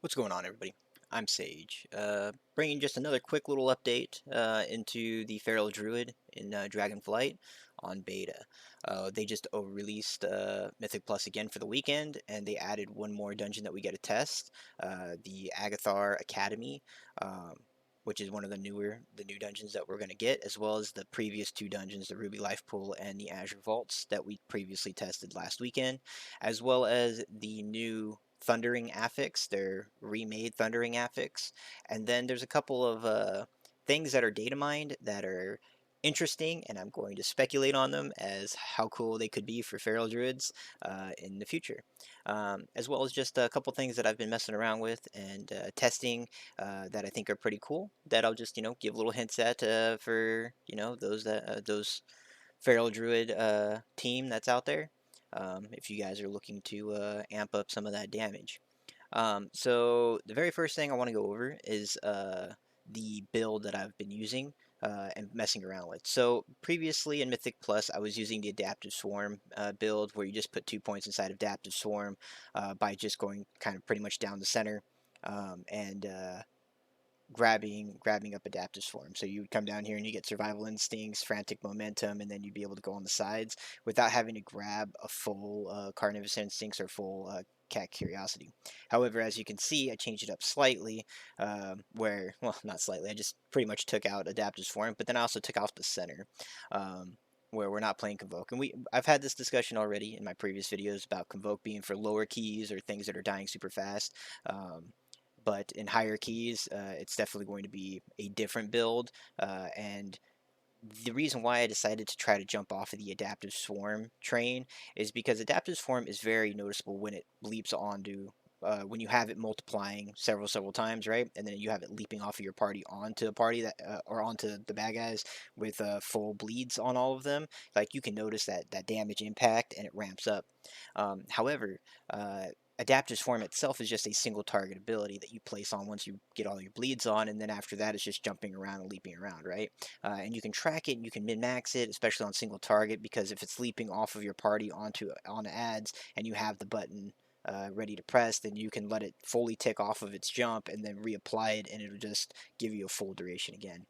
What's going on, everybody? I'm Sage, bringing just another quick little update into the Feral Druid in Dragonflight on beta. They just released Mythic Plus again for the weekend, and they added one more dungeon that we get to test, the Agathar Academy, um, which is one of the new dungeons that we're going to get, as well as the previous two dungeons, the Ruby Life Pool and the Azure Vaults that we previously tested last weekend, as well as the new Thundering affix, their remade Thundering affix, and then there's a couple of things that are data mined that are interesting, and I'm going to speculate on them as how cool they could be for feral druids in the future, as well as just a couple things that I've been messing around with and testing that I think are pretty cool. That I'll just give little hints at for those feral druid team that's out there. If you guys are looking to amp up some of that damage. So the very first thing I want to go over is the build that I've been using and messing around with. So previously in Mythic Plus, I was using the Adaptive Swarm build, where you just put 2 points inside Adaptive Swarm by just going kind of pretty much down the center and grabbing up Adaptive Swarm. So you would come down here and you get Survival Instincts, Frantic Momentum, and then you'd be able to go on the sides without having to grab a full Carnivorous Instincts or full Cat Curiosity. However, as you can see, I changed it up slightly, well, not slightly, I just pretty much took out Adaptive Swarm, but then I also took off the center. Where we're not playing Convoke. And I've had this discussion already in my previous videos about Convoke being for lower keys or things that are dying super fast. But in higher keys, it's definitely going to be a different build. And the reason why I decided to try to jump off of the Adaptive Swarm train is because Adaptive Swarm is very noticeable when it leaps onto. When you have it multiplying several times, right, and then you have it leaping off of your party onto a party that, or onto the bad guys with full bleeds on all of them, like you can notice that damage impact and it ramps up. However, uh, Adaptive Swarm itself is just a single target ability that you place on once you get all your bleeds on, and then after that it's just jumping around and leaping around, right? And you can track it, and you can min-max it, especially on single target, because if it's leaping off of your party on ads, and you have the button ready to press, then you can let it fully tick off of its jump and then reapply it, and it'll just give you a full duration again.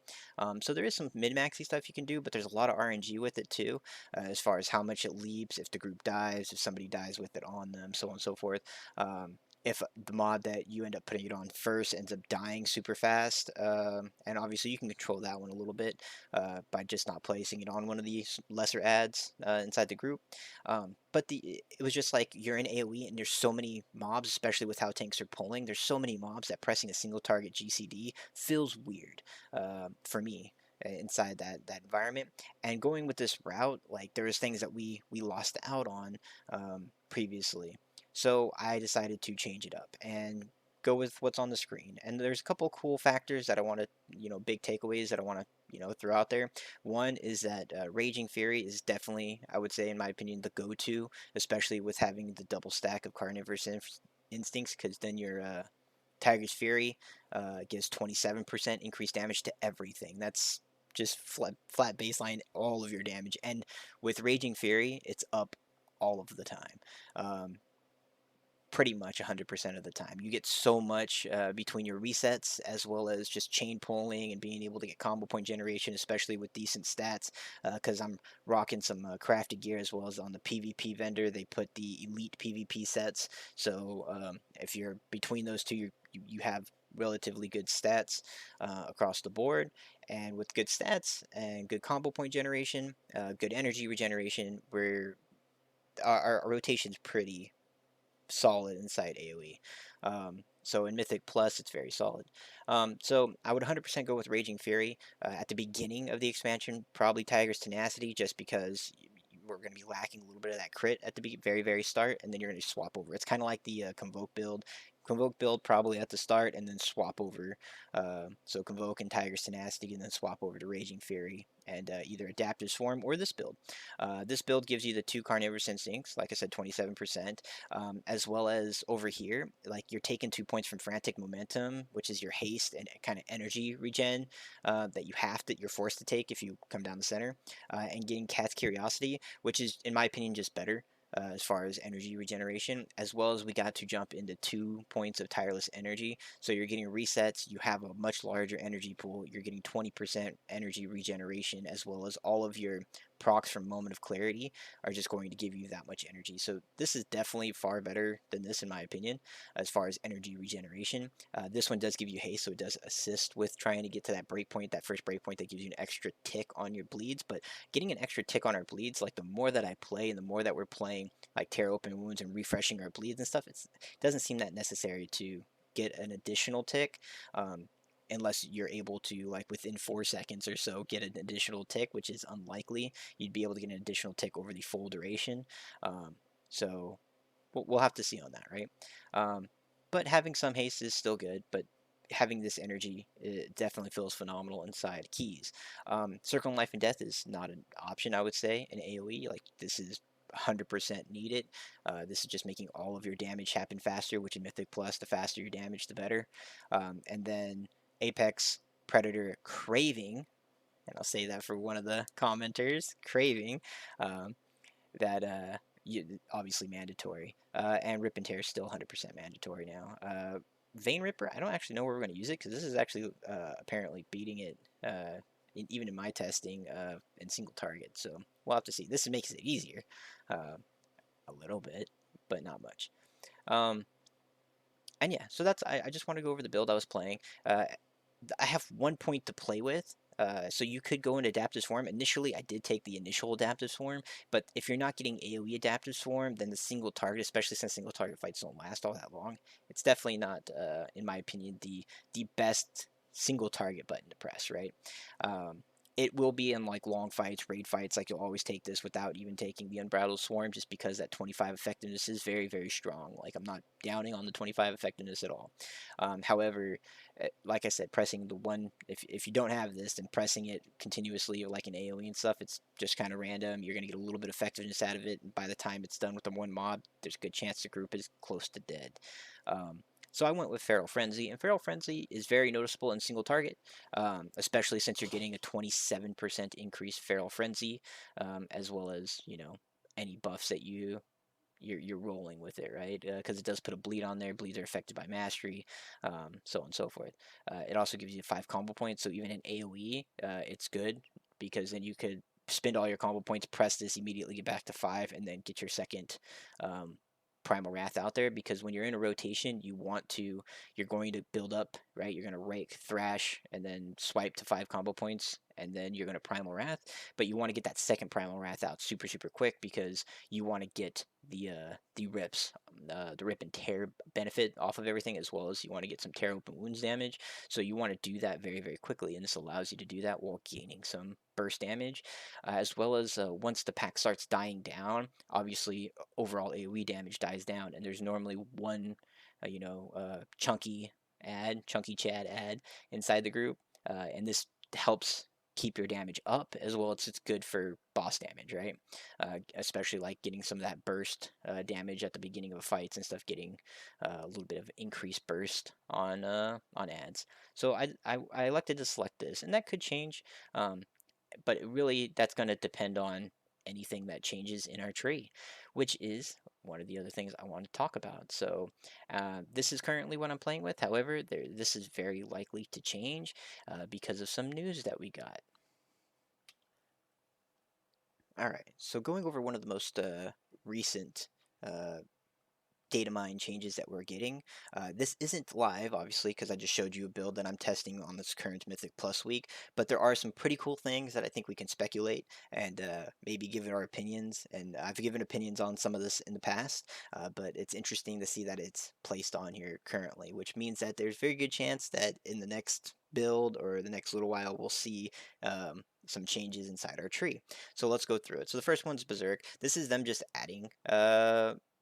So there is some min-maxy stuff you can do, but there's a lot of RNG with it too, as far as how much it leaps, if the group dies, if somebody dies with it on them, so on and so forth. If the mod that you end up putting it on first ends up dying super fast, and obviously you can control that one a little bit by just not placing it on one of these lesser ads inside the group. But it was just like you're in AoE and there's so many mobs, especially with how tanks are pulling. There's so many mobs that pressing a single target GCD feels weird for me inside that environment. And going with this route, like there was things that we lost out on previously. So I decided to change it up and go with what's on the screen. And there's a couple cool factors that I want to, big takeaways that I want to, throw out there. One is that Raging Fury is definitely, I would say, in my opinion, the go-to, especially with having the double stack of Carnivorous Instincts, because then your Tiger's Fury gives 27% increased damage to everything. That's just flat baseline all of your damage. And with Raging Fury, it's up all of the time. Pretty much 100% of the time. You get so much between your resets as well as just chain pulling and being able to get combo point generation, especially with decent stats. Because I'm rocking some crafted gear as well as on the PvP vendor. They put the elite PvP sets. So if you're between those two, you have relatively good stats across the board. And with good stats and good combo point generation, good energy regeneration, our rotation's pretty solid inside AoE. So in Mythic Plus, it's very solid. So I would 100% go with Raging Fury at the beginning of the expansion. Probably Tiger's Tenacity, just because we're going to be lacking a little bit of that crit at the very start, and then you're going to swap over. It's kind of like the Convoke build. Convoke build probably at the start, and then swap over. So Convoke and Tiger's Tenacity, and then swap over to Raging Fury and either Adaptive Swarm or this build. This build gives you the 2 Carnivorous Instincts, like I said, 27%, as well as over here, like you're taking 2 points from Frantic Momentum, which is your haste and kind of energy regen that you're forced to take if you come down the center, and getting Cat's Curiosity, which is, in my opinion, just better. as far as energy regeneration, as well as we got to jump into 2 points of tireless energy. So you're getting resets, you have a much larger energy pool, you're getting 20% energy regeneration, as well as all of your procs from Moment of Clarity are just going to give you that much energy. So this is definitely far better than this, in my opinion, as far as energy regeneration. This one does give you haste, so it does assist with trying to get to that breakpoint, that first breakpoint that gives you an extra tick on your bleeds. But getting an extra tick on our bleeds, like the more that I play and the more that we're playing like tear open wounds and refreshing our bleeds and stuff, it doesn't seem that necessary to get an additional tick. Unless you're able to, like within 4 seconds or so, get an additional tick, which is unlikely. You'd be able to get an additional tick over the full duration. So we'll have to see on that, right? But having some haste is still good, but having this energy, it definitely feels phenomenal inside keys. Circling Life and Death is not an option, I would say, in AoE. Like, this is 100% needed. This is just making all of your damage happen faster, which in Mythic Plus, the faster your damage, the better. And then Apex Predator Craving, and I'll say that for one of the commenters, Craving, um, that obviously mandatory. And Rip and Tear is still 100% mandatory now. Vein Ripper, I don't actually know where we're going to use it, because this is actually apparently beating it, even in my testing, in single target. So we'll have to see. This makes it easier, a little bit, but not much. And yeah, so I just want to go over the build I was playing. I have 1 point to play with. So you could go in adaptive swarm. Initially, I did take the initial adaptive swarm, but if you're not getting AoE adaptive swarm, then the single target, especially since single target fights don't last all that long, it's definitely not, in my opinion, the best single target button to press, right? Um, it will be in like long fights, raid fights, like you'll always take this without even taking the Unbridled Swarm, just because that 25 effectiveness is very, very strong. Like, I'm not downing on the 25 effectiveness at all. However, like I said, pressing the one, if you don't have this, then pressing it continuously, like in AoE and stuff, it's just kind of random. You're going to get a little bit of effectiveness out of it, and by the time it's done with the one mob, there's a good chance the group is close to dead. So I went with Feral Frenzy, and Feral Frenzy is very noticeable in single target, especially since you're getting a 27% increase Feral Frenzy, as well as, any buffs that you're rolling with it, right? Because it does put a bleed on there. Bleeds are affected by mastery, so on and so forth. It also gives you 5 combo points, so even in AoE, it's good, because then you could spend all your combo points, press this, immediately get back to 5, and then get your second Primal Wrath out there. Because when you're in a rotation, you're going to build up, right? You're going to rake, thrash, and then swipe to 5 combo points, and then you're going to Primal Wrath. But you want to get that second Primal Wrath out super, super quick, because you want to get the rips, the rip and tear benefit off of everything, as well as you want to get some tear open wounds damage. So you want to do that very, very quickly, and this allows you to do that while gaining some burst damage, as well as once the pack starts dying down, obviously overall AoE damage dies down, and there's normally one, chunky Chad ad inside the group, and this helps keep your damage up, as well as it's good for boss damage, right? Especially like getting some of that burst damage at the beginning of a fights and stuff, getting a little bit of increased burst on ads. So I elected to select this, and that could change, but really that's going to depend on anything that changes in our tree, which is one of the other things I want to talk about. So this is currently what I'm playing with. However, this is very likely to change because of some news that we got. All right, so going over one of the most recent uh, data mine changes that we're getting. This isn't live, obviously, because I just showed you a build that I'm testing on this current Mythic Plus week, but there are some pretty cool things that I think we can speculate and maybe give our opinions. And I've given opinions on some of this in the past, but it's interesting to see that it's placed on here currently, which means that there's very good chance that in the next build or the next little while we'll see some changes inside our tree. So let's go through it. So the first one's Berserk. This is them just adding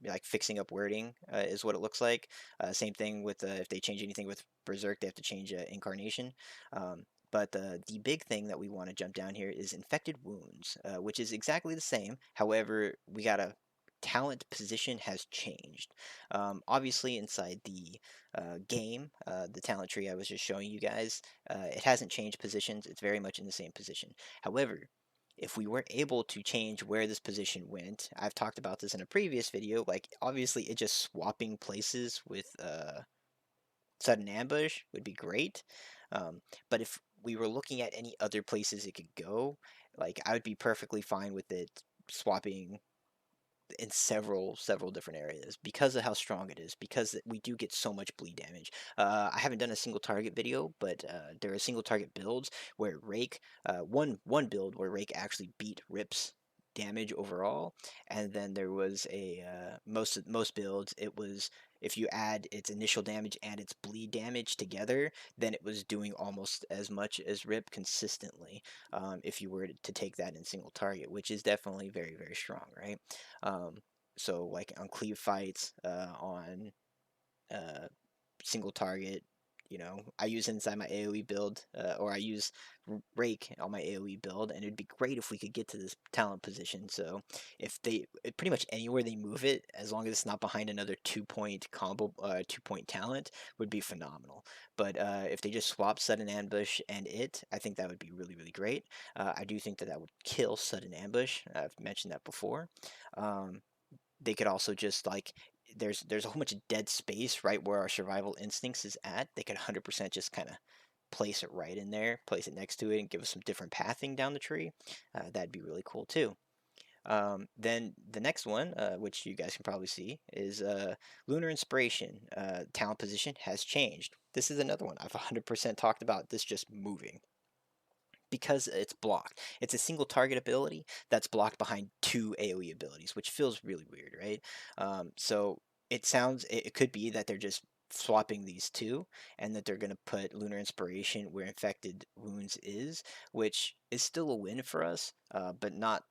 like fixing up wording, is what it looks like. Same thing with if they change anything with Berserk, they have to change incarnation. But the big thing that we want to jump down here is infected wounds, which is exactly the same. However, we got a talent position has changed. Obviously, inside the game, the talent tree I was just showing you guys, it hasn't changed positions. It's very much in the same position. However, if we were able to change where this position went, I've talked about this in a previous video, like obviously it just swapping places with sudden ambush would be great. Um, but if we were looking at any other places it could go, like I would be perfectly fine with it swapping in several different areas because of how strong it is, because we do get so much bleed damage. I haven't done a single target video, but there are single target builds where Rake, one build where Rake actually beat Rip's damage overall, and then there was a most builds it was, if you add its initial damage and its bleed damage together, then it was doing almost as much as Rip consistently. If you were to take that in single target, which is definitely very strong, right? Um, so like on cleave fights, on uh, single target, I use inside my AoE build, or I use Rake on my AoE build, and it'd be great if we could get to this talent position. So if they, pretty much anywhere they move it, as long as it's not behind another 2-point combo, 2-point talent, would be phenomenal. But if they just swap sudden ambush and I think that would be really great. I do think that that would kill sudden ambush. I've mentioned that before. Um, they could also just like, there's a whole bunch of dead space right where our survival instincts is at. They could 100% just kind of place it right in there, place it next to it, and give us some different pathing down the tree. That'd be really cool too. Then the next one, which you guys can probably see, is Lunar Inspiration. Talent position has changed. This is another one I've 100% talked about. This just moving because it's blocked. It's a single target ability that's blocked behind two AoE abilities, which feels really weird, right? So it could be that they're just swapping these two and that they're going to put Lunar Inspiration where infected wounds is, which is still a win for us, but not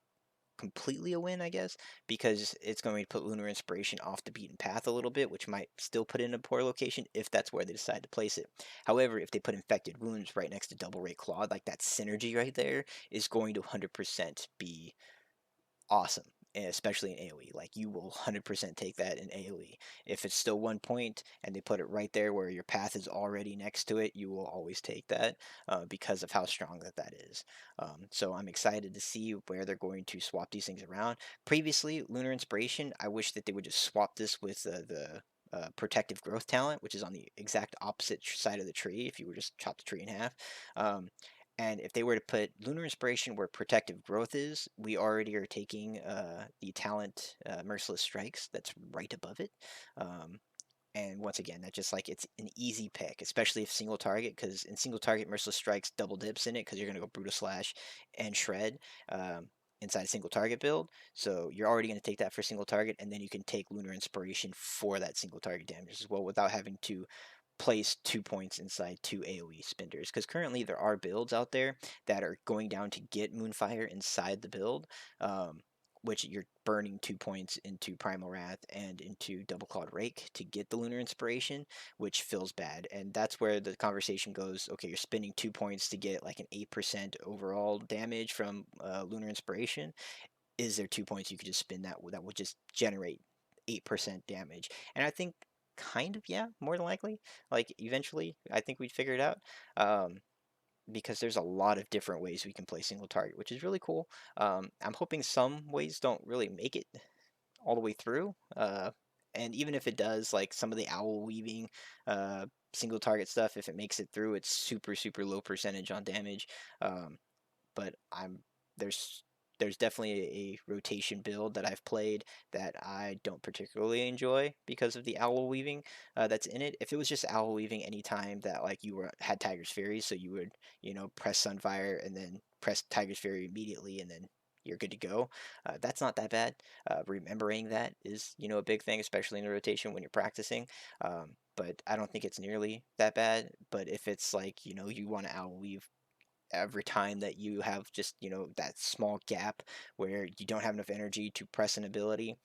completely a win, I guess, because it's going to put Lunar Inspiration off the beaten path a little bit, which might still put it in a poor location if that's where they decide to place it. However, if they put Infected Wounds right next to Double Rate Claw, like that synergy right there is going to 100% be awesome, especially in AoE. Like you will 100% take that in AoE. If it's still 1 point and they put it right there where your path is already next to it, you will always take that because of how strong that is. So I'm excited to see where they're going to swap these things around. Previously, Lunar Inspiration, I wish that they would just swap this with the protective growth talent, which is on the exact opposite side of the tree. If you were just chop the tree in half, um, and if they were to put Lunar Inspiration where Protective Growth is, we already are taking the talent Merciless Strikes that's right above it. Um, and once again, that just like it's an easy pick, especially if single target, because in single target, Merciless Strikes double dips in it because you're going to go Brutal Slash and Shred inside a single target build. So you're already going to take that for single target, and then you can take Lunar Inspiration for that single target damage as well without having to place 2 points inside two AoE spinders. Because currently there are builds out there that are going down to get Moonfire inside the build, which you're burning 2 points into Primal Wrath and into Double Clawed Rake to get the Lunar Inspiration, which feels bad. And that's where the conversation goes, okay, you're spending 2 points to get like an 8% overall damage from Lunar Inspiration. Is there 2 points you could just spin that would just generate 8% damage? And I think kind of, yeah, more than likely. Like eventually, I think we'd figure it out. Um, because there's a lot of different ways we can play single target, which is really cool. I'm hoping some ways don't really make it all the way through. And even if it does, like some of the owl weaving, uh, single target stuff, if it makes it through, it's super low percentage on damage. Um, but there's there's definitely a rotation build that I've played that I don't particularly enjoy because of the owl weaving that's in it. If it was just owl weaving anytime that like you had Tiger's Fury, so you would press Sunfire and then press Tiger's Fury immediately and then you're good to go. That's not that bad. Remembering that is a big thing, especially in the rotation when you're practicing. But I don't think it's nearly that bad. But if it's like you want to owl weave every time that you have just that small gap where you don't have enough energy to press an ability,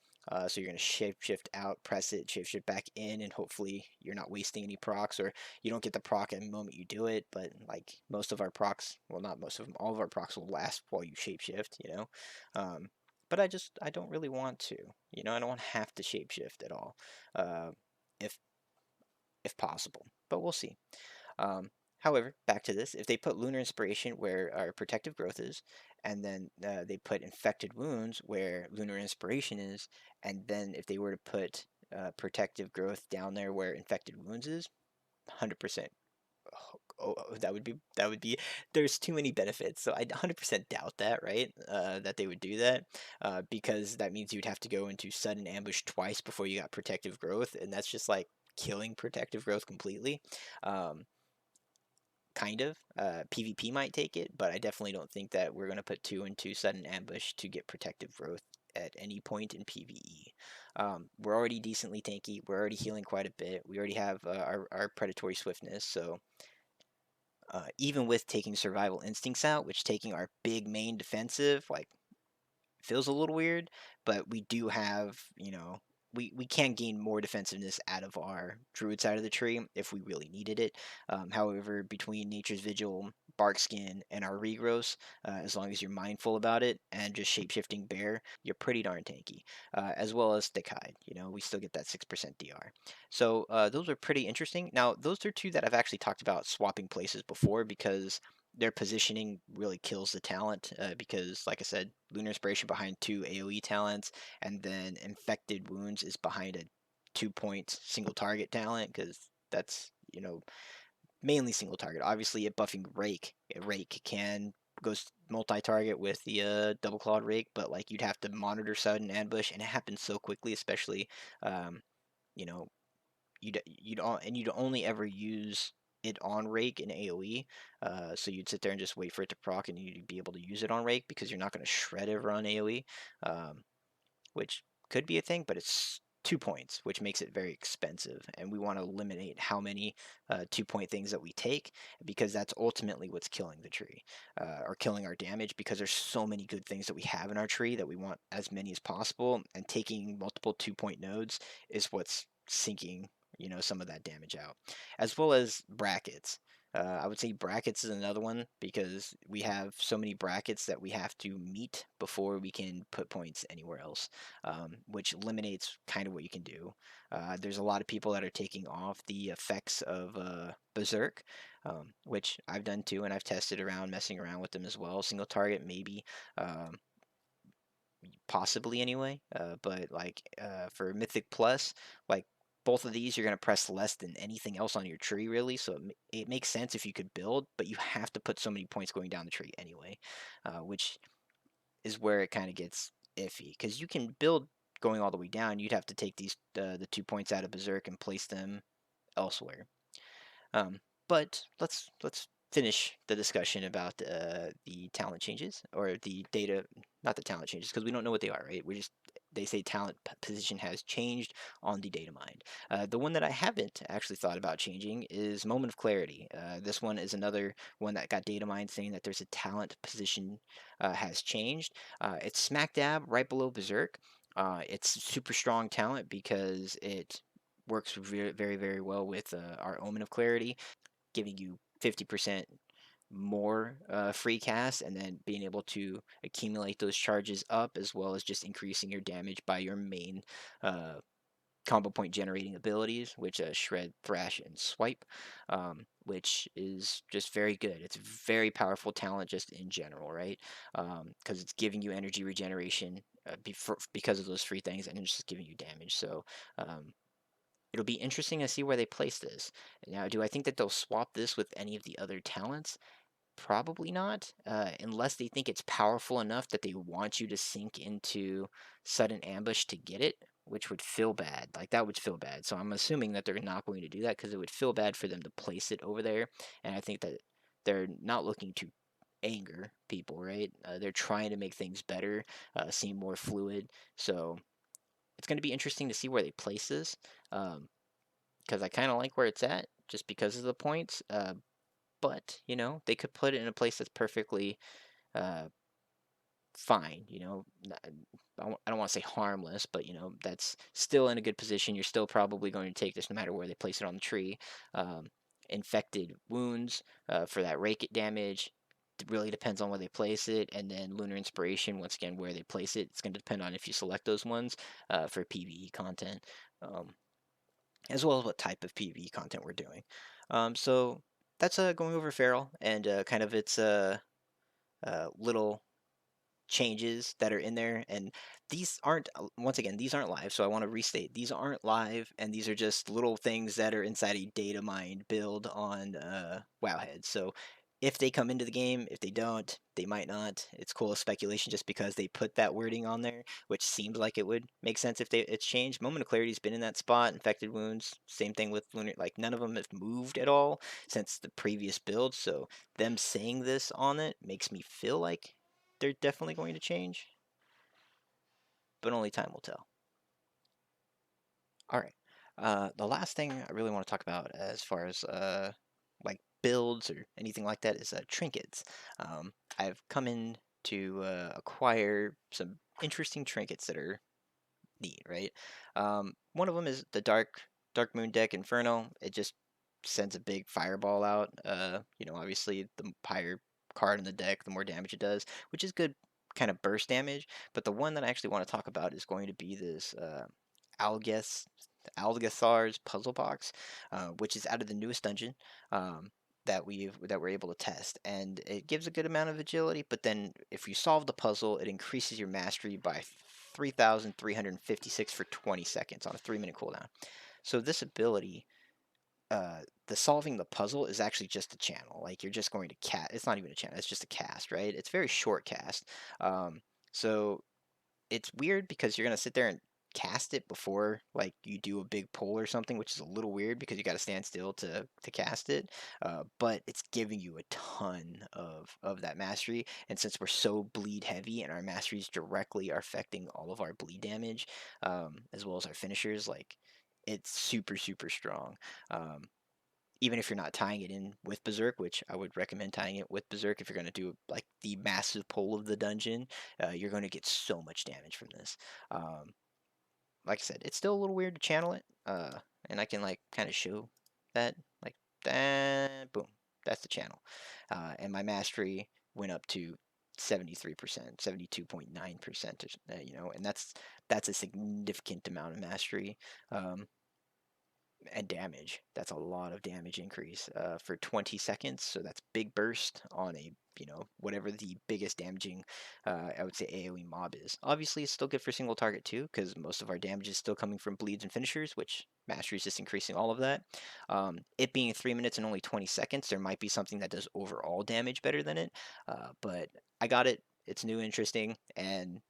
so you're going to shape shift out, press it, shape shift back in, and hopefully you're not wasting any procs, or you don't get the proc at the moment you do it. But like most of our procs, well, not most of them, all of our procs will last while you shape shift, um, but I don't really want to, I don't want to have to shape shift at all, uh, if if possible, but we'll see. However, back to this, if they put Lunar Inspiration where our Protective Growth is, and then they put Infected Wounds where Lunar Inspiration is, and then if they were to put Protective Growth down there where Infected Wounds is, 100%. That would be there's too many benefits, so I 100% doubt that, right? That they would do that, because that means you'd have to go into sudden ambush twice before you got Protective Growth, and that's just like killing Protective Growth completely. Um, kind of. PvP might take it, but I definitely don't think that we're going to put two into sudden ambush to get Protective Growth at any point in PvE. We're already decently tanky. We're already healing quite a bit. We already have our predatory swiftness, so even with taking survival instincts out, which taking our big main defensive, like feels a little weird, but we do have, we can gain more defensiveness out of our druid side of the tree if we really needed it. However, between Nature's Vigil, Barkskin, and our regrowths, as long as you're mindful about it and just shapeshifting bear, you're pretty darn tanky. As well as Thick Hide, we still get that 6% DR. So those are pretty interesting. Now, those are two that I've actually talked about swapping places before because their positioning really kills the talent because, like I said, Lunar Inspiration behind two AoE talents, and then Infected Wounds is behind a 2 point single target talent because that's, mainly single target. Obviously, it buffing Rake. Rake can goes multi-target with the double clawed rake, but like you'd have to monitor sudden ambush, and it happens so quickly, especially um, you know you'd only ever use it on rake in AoE. So you'd sit there and just wait for it to proc, and you'd be able to use it on rake because you're not going to shred ever on AoE, um, which could be a thing, but it's 2 points, which makes it very expensive. And we want to eliminate how many 2 point things that we take because that's ultimately what's killing the tree or killing our damage because there's so many good things that we have in our tree that we want as many as possible. And taking multiple 2 point nodes is what's sinking some of that damage out, as well as brackets. I would say brackets is another one because we have so many brackets that we have to meet before we can put points anywhere else, which eliminates kind of what you can do. There's a lot of people that are taking off the effects of Berserk, which I've done too, and I've tested around, messing around with them as well. Single target, maybe. Possibly anyway. But like for Mythic Plus, like both of these, you're going to press less than anything else on your tree, really. So it makes sense if you could build, but you have to put so many points going down the tree anyway, which is where it kind of gets iffy because you can build going all the way down. You'd have to take these the 2 points out of Berserk and place them elsewhere. Um, but let's finish the discussion about the talent changes or the data, not the talent changes because we don't know what they are, right? They say talent position has changed on the data mined. The one that I haven't actually thought about changing is Moment of Clarity. This one is another one that got data mined saying that there's a talent position has changed. It's smack dab right below Berserk. It's super strong talent because it works very, very, very well with our Omen of Clarity, giving you 50% more free cast and then being able to accumulate those charges up as well as just increasing your damage by your main uh, combo point generating abilities, which Shred, Thrash, and Swipe, which is just very good. It's a very powerful talent just in general, right? Because it's giving you energy regeneration because of those free things and it's just giving you damage. So um, it'll be interesting to see where they place this. Now, do I think that they'll swap this with any of the other talents? Probably not, unless they think it's powerful enough that they want you to sink into sudden ambush to get it, which would feel bad. Like, that would feel bad. So I'm assuming that they're not going to do that because it would feel bad for them to place it over there. And I think that they're not looking to anger people, right? They're trying to make things better, seem more fluid. So it's going to be interesting to see where they place this. Because I kind of like where it's at just because of the points. But they could put it in a place that's perfectly uh, fine. I don't want to say harmless, but that's still in a good position. You're still probably going to take this no matter where they place it on the tree. Um, Infected wounds for that rake it damage. It really depends on where they place it, and then Lunar Inspiration. Once again, where they place it, it's going to depend on if you select those ones for PVE content. Um, as well as what type of PvE content we're doing. So That's going over Feral and kind of its little changes that are in there, and these aren't once again, these aren't live, so I want to restate, these aren't live, and these are just little things that are inside a data mined build on Wowhead. So if they come into the game, if they don't, they might not. It's cool speculation just because they put that wording on there, which seems like it would make sense if it's changed. Moment of Clarity's been in that spot. Infected Wounds, same thing with Lunar. Like none of them have moved at all since the previous build, so them saying this on it makes me feel like they're definitely going to change, but only time will tell. All right. The last thing I really want to talk about as far as like builds or anything like that is trinkets. I've come in to acquire some interesting trinkets that are neat, right? One of them is the Dark Moon deck Inferno. It just sends a big fireball out. Obviously the higher card in the deck, the more damage it does, which is good kind of burst damage. But the one that I actually want to talk about is going to be this Algeth Algathar's puzzle box, which is out of the newest dungeon. That we're able to test, and it gives a good amount of agility. But then, if you solve the puzzle, it increases your mastery by 3,356 for 20 seconds on a 3-minute cooldown. So this ability, the solving the puzzle is actually just a channel. Like you're just going to cast. It's not even a channel. It's just a cast, right? It's very short cast. So it's weird because you're gonna sit there and cast it before like you do a big pull or something, which is a little weird because you got to stand still to cast it. But it's giving you a ton of that mastery, and since we're so bleed heavy and our masteries directly are affecting all of our bleed damage, as well as our finishers, like it's super strong. Um, Even if you're not tying it in with Berserk, which I would recommend tying it with Berserk if you're going to do like the massive pull of the dungeon, you're going to get so much damage from this. Um, like I said, it's still a little weird to channel it, and I can like kind of show that, like that, boom, that's the channel, and my mastery went up to 73%, 72.9%, and that's a significant amount of mastery. Um, and damage. That's a lot of damage increase for 20 seconds. So that's big burst on a whatever the biggest damaging I would say AoE mob is. Obviously, it's still good for single target too, because most of our damage is still coming from bleeds and finishers, which mastery is just increasing all of that. It being 3 minutes and only 20 seconds, there might be something that does overall damage better than it. But I got it. It's new, interesting, and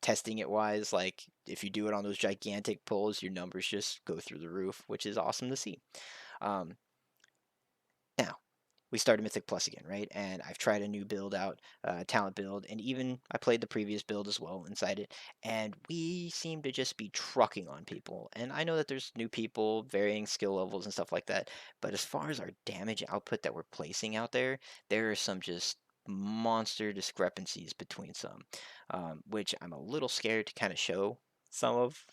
testing it wise, like if you do it on those gigantic pulls, your numbers just go through the roof, which is awesome to see. Um, Now, we started Mythic Plus again, right? And I've tried a new build out, talent build, and even I played the previous build as well inside it, and we seem to just be trucking on people. And I know that there's new people, varying skill levels and stuff like that, but as far as our damage output that we're placing out there, there are some just monster discrepancies between some, which I'm a little scared to kind of show some of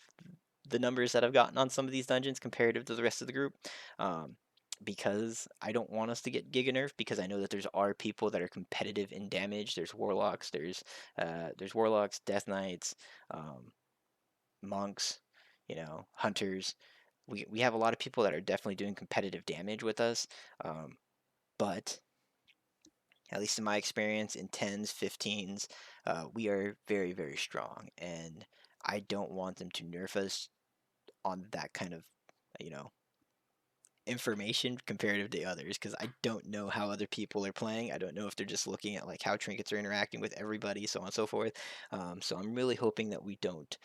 the numbers that I've gotten on some of these dungeons comparative to the rest of the group. Um, because I don't want us to get Giga Nerf, because I know that are people that are competitive in damage. There's warlocks, Death Knights, um, monks, hunters. We have a lot of people that are definitely doing competitive damage with us, but at least in my experience, in 10s, 15s, we are very strong, and I don't want them to nerf us on that kind of, you know, information comparative to others, because I don't know how other people are playing. I don't know if they're just looking at like how trinkets are interacting with everybody, so on and so forth. So I'm really hoping that we don't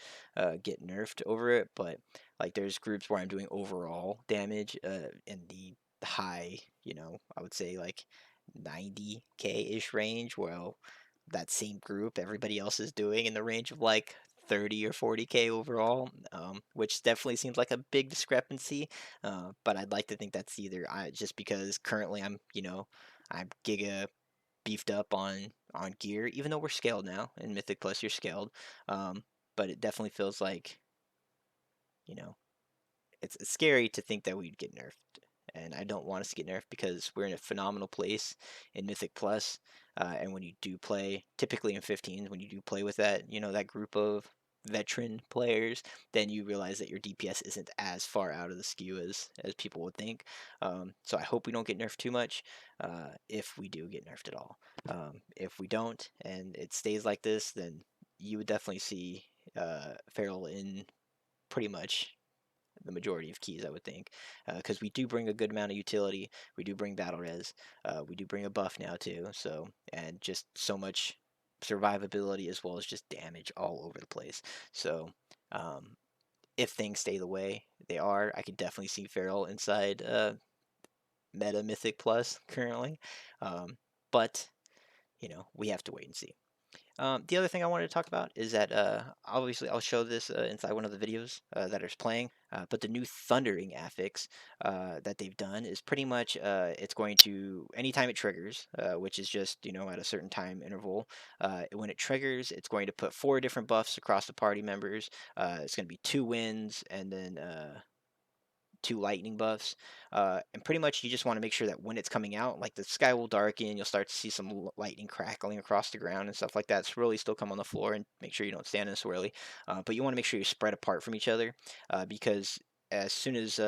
get nerfed over it. But like, there's groups where I'm doing overall damage in the high, I would say like 90k ish range. Well, that same group, everybody else is doing in the range of like 30 or 40k overall, which definitely seems like a big discrepancy. But I'd like to think that's either just because currently I'm giga beefed up on gear, even though we're scaled now in Mythic Plus, you're scaled. Um, but it definitely feels like you know it's scary to think that we'd get nerfed, and I don't want us to get nerfed because we're in a phenomenal place in Mythic Plus. And when you do play, typically in 15s, when you do play with that, that group of veteran players, then you realize that your DPS isn't as far out of the skew as people would think. So I hope we don't get nerfed too much, if we do get nerfed at all. If we don't and it stays like this, then you would definitely see Feral in pretty much the majority of keys, I would think, because we do bring a good amount of utility. We do bring battle res. We do bring a buff now too. So and just so much survivability as well as just damage all over the place. So um, if things stay the way they are, I could definitely see Feral inside Meta Mythic Plus currently, um, but we have to wait and see. The other thing I wanted to talk about is that obviously I'll show this inside one of the videos that is playing, but the new Thundering affix that they've done is pretty much it's going to anytime it triggers, which is just at a certain time interval. When it triggers, it's going to put 4 different buffs across the party members. It's going to be 2 winds and then 2 lightning buffs, and pretty much you just want to make sure that when it's coming out, like the sky will darken, you'll start to see some lightning crackling across the ground and stuff like that. Swirlies still come on the floor, and make sure you don't stand in a swirly, but you want to make sure you spread apart from each other, because as soon as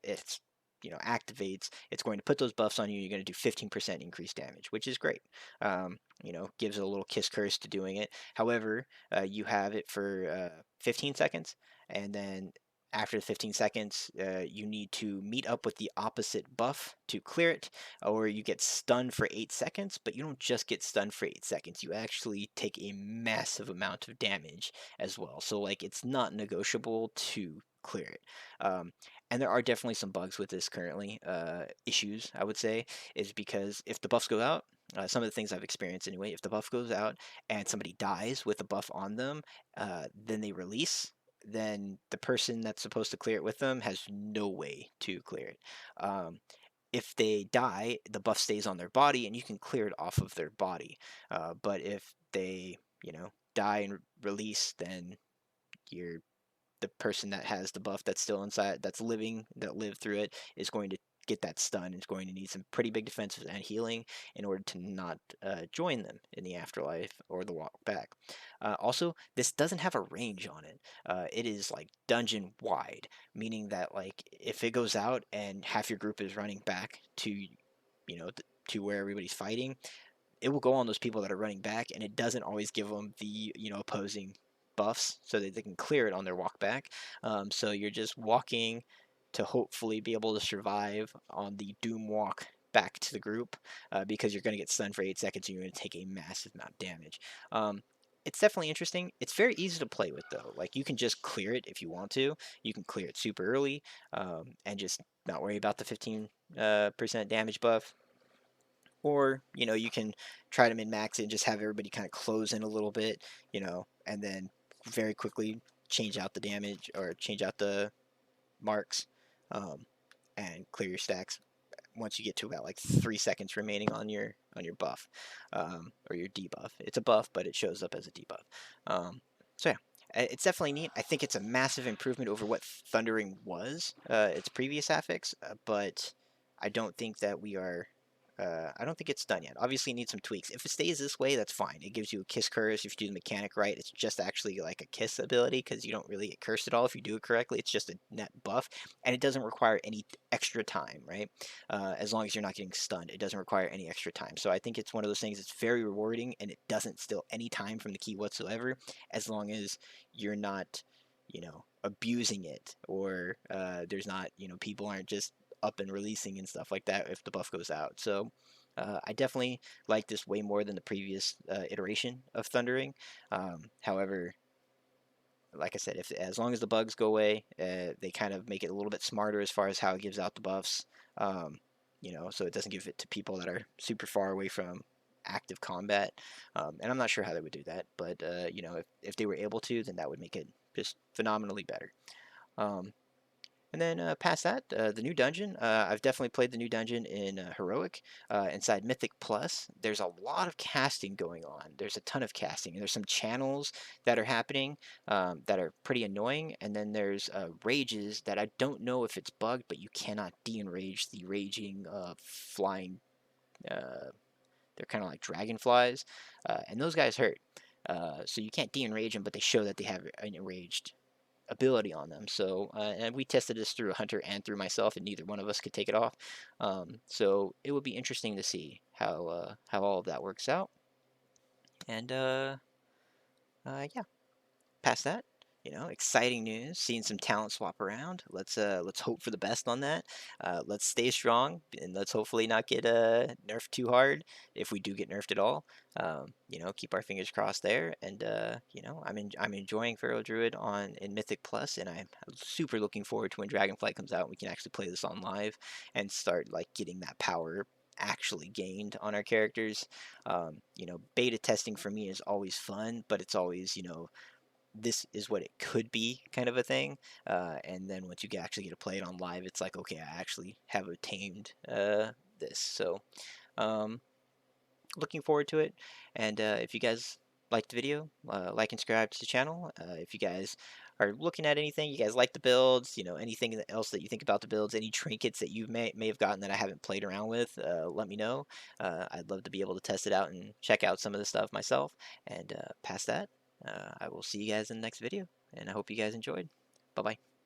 it's activates, it's going to put those buffs on you. You're going to do 15% increased damage, which is great. Gives it a little kiss curse to doing it. However, you have it for 15 seconds, and then after the 15 seconds, you need to meet up with the opposite buff to clear it, or you get stunned for 8 seconds, but you don't just get stunned for 8 seconds. You actually take a massive amount of damage as well. So, like, it's not negotiable to clear it. And there are definitely some bugs with this currently. Issues, I would say, is because if the buffs go out, some of the things I've experienced anyway, if the buff goes out and somebody dies with a buff on them, then they release, then the person that's supposed to clear it with them has no way to clear it. If they die, the buff stays on their body and you can clear it off of their body. But if they, die and release, then you're the person that has the buff that's still inside, that's living, that lived through it, is going to get that stun. Is going to need some pretty big defenses and healing in order to not join them in the afterlife or the walk back. Also, this doesn't have a range on it. It is like dungeon wide, meaning that like if it goes out and half your group is running back to, to where everybody's fighting, it will go on those people that are running back, and it doesn't always give them the opposing buffs so that they can clear it on their walk back. So you're just walking to hopefully be able to survive on the doom walk back to the group, because you're going to get stunned for 8 seconds and you're going to take a massive amount of damage. It's definitely interesting. It's very easy to play with though. Like you can just clear it if you want to. You can clear it super early, and just not worry about the 15% damage buff, or you can try to min max it and just have everybody kind of close in a little bit, and then very quickly change out the damage or change out the marks, um, and clear your stacks once you get to about like 3 seconds remaining on your buff, or your debuff. It's a buff, but it shows up as a debuff. So yeah, it's definitely neat. I think it's a massive improvement over what Thundering was, its previous affix, but I don't think that we are. I don't think it's done yet. Obviously, it needs some tweaks. If it stays this way, that's fine. It gives you a kiss curse. If you do the mechanic right, it's just actually like a kiss ability because you don't really get cursed at all if you do it correctly. It's just a net buff, and it doesn't require any extra time, right? As long as you're not getting stunned, it doesn't require any extra time. So I think it's one of those things that's very rewarding, and it doesn't steal any time from the key whatsoever, as long as you're not, abusing it, or there's not, people aren't just up and releasing and stuff like that if the buff goes out. So I definitely like this way more than the previous iteration of Thundering. However, like I said, if as long as the bugs go away, they kind of make it a little bit smarter as far as how it gives out the buffs. So it doesn't give it to people that are super far away from active combat. And I'm not sure how they would do that, but if they were able to, then that would make it just phenomenally better. And then past that, the new dungeon. I've definitely played the new dungeon in Heroic. Inside Mythic Plus, there's a lot of casting going on. There's a ton of casting, and there's some channels that are happening that are pretty annoying. And then there's rages that I don't know if it's bugged, but you cannot de-enrage the raging flying. They're kind of like dragonflies, and those guys hurt. So you can't de-enrage them, but they show that they have an enraged ability on them. So and we tested this through a hunter and through myself, and neither one of us could take it off. So it would be interesting to see how all of that works out. And yeah, past that, exciting news. Seeing some talent swap around. Let's hope for the best on that. Let's stay strong, and let's hopefully not get nerfed too hard if we do get nerfed at all. Keep our fingers crossed there. And I'm enjoying Pharaoh Druid on in Mythic Plus, and I'm super looking forward to when Dragonflight comes out and we can actually play this on live and start like getting that power actually gained on our characters. Beta testing for me is always fun, but it's always, this is what it could be kind of a thing. And then once you actually get to play it on live, it's like, okay, I actually have tamed this. So um, looking forward to it. And if you guys liked the video, like and subscribe to the channel. If you guys are looking at anything, you guys like the builds, anything else that you think about the builds, any trinkets that you may have gotten that I haven't played around with, let me know. I'd love to be able to test it out and check out some of the stuff myself. And past that, I will see you guys in the next video, and I hope you guys enjoyed. Bye bye.